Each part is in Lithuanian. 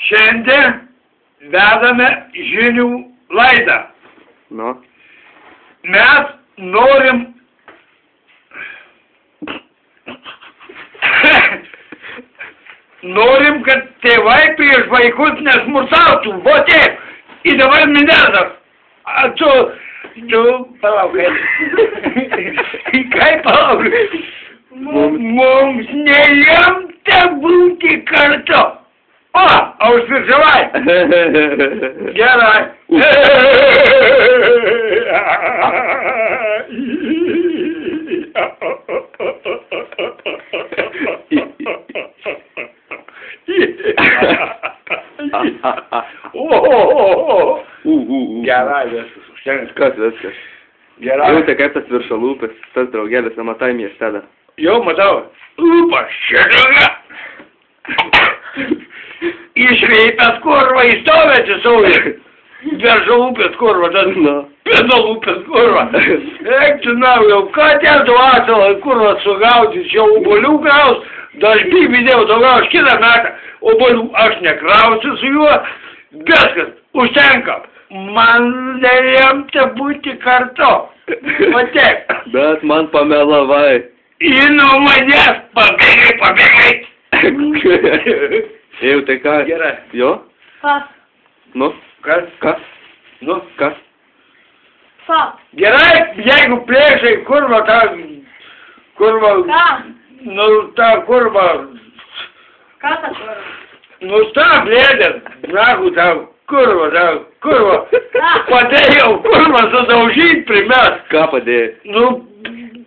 Šiandien vedame žinių laidą. Nu. Mes norim norim, kad tėvai prieš vaikus nesmurtautų. Vo taip. Ir dabar minėtas. Tu palauk. Kaip palauk? Mums nelemta būti kartu. O, užfiksavai. Gerai. Gerai, viskas. Kas viskas? Gerai. Jau tai kaip tas viršalūpis, tas draugelis, nematai miestelę. Jau matau. Upas, čia drauga. Išreipęs kurva įstovė atsisauja. Viršalūpės kurva, tas pedalūpės kurva. Eik tu jau, ką ten tu asalą kurva sugaudys, čia obolių gaus, dažnai vidėjau daugiau, aš kitą metą obolių aš nekrausiu su juo, viskas, užtenka. Man nelemta būti kartu. O taip. Bet man pamelavai. Ir nuo manęs pabėgai. Jau tai ką? Gerai. Jo? Kas? Nu? Kas? Kas? Nu? Kas? Kas? Gerai, jeigu plėšai kurva, ta kurva, Ką? nu ta kurva, Kas ta kurva? nu ta plėdė, nahu ta kurva, padėjau kurva sudaužyt primes. Ką padėjai? Nu,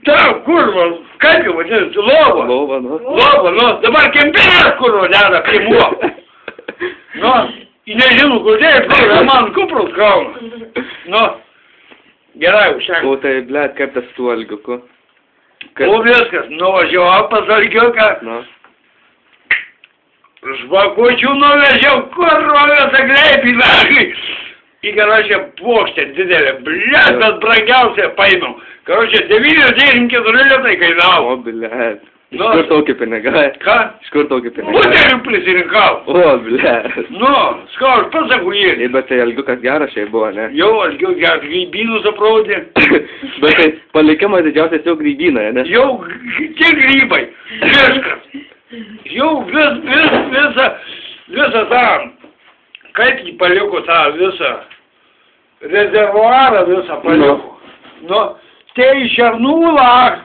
ta kurva, kaip jau vadinasi, lova. Lova, nu. Lova, nu, dabar kempinės kurva deda prie muo. Nu, nežinau, kur dėt kurva, man kuprus kauna. Nu, gerai, užtenka. O tai, blėt, kaip tas su Algiuku? O viskas, nuvažiavau pas Algiuką, Nu. žvakučių nuvežiau, kurva visą gleipį nagai. Į garažę plokštę didelę, blėt, bet brangiausią paėmiau. Karočią 94 lietai kainavo. O, blėt. Iš Nu. kur tokį pinigai? Ką? Iš kur tokį pinigai? Butelių prisirinkau. O, blėt. Nu, skau, aš pasakau jį. Ei, bet tai Algiukas geras šiai buvo, ne? Jau, aš jau grybynus apraudė. Bet tai palikimas didžiausias jau grybynai, ne? Jau tie grybai. Viskas. Jau visą tą, kaip jį paliko tą visą rezervuarą visą paliko. Nu, tai iš šernų laks,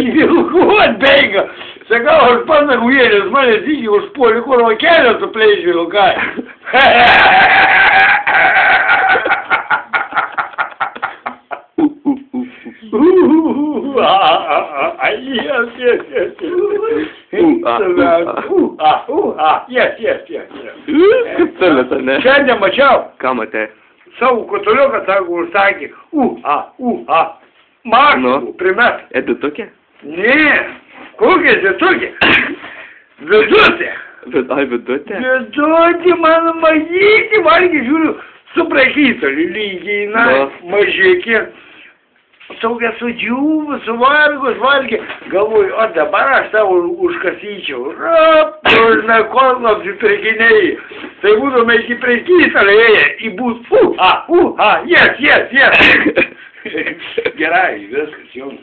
į vilkų atbeiga. Sakau, aš pasakau jėlis, manęs iki užpuolį kurvo kelią supleiš vilkai. Kaip ne? Šiandien mačiau, Ką matei? savo kutuliuką, sako, užsakė, Maksų primet. Editukė? Ne, kokia editukė? Vidutė. Ai, vidutė? Vidutė, mano mažykė, valgė, žiūriu, su prakytoliu lygiai, na, mažykė. Saugia sudžiūvus, suvalgus, valgė. Galvoju, o dabar aš tavo užkasyčiau. Už nakolą apsipirkinėjai. Tai būtume iki prekytolėje, į būt, yes. Gerai, viskas jums.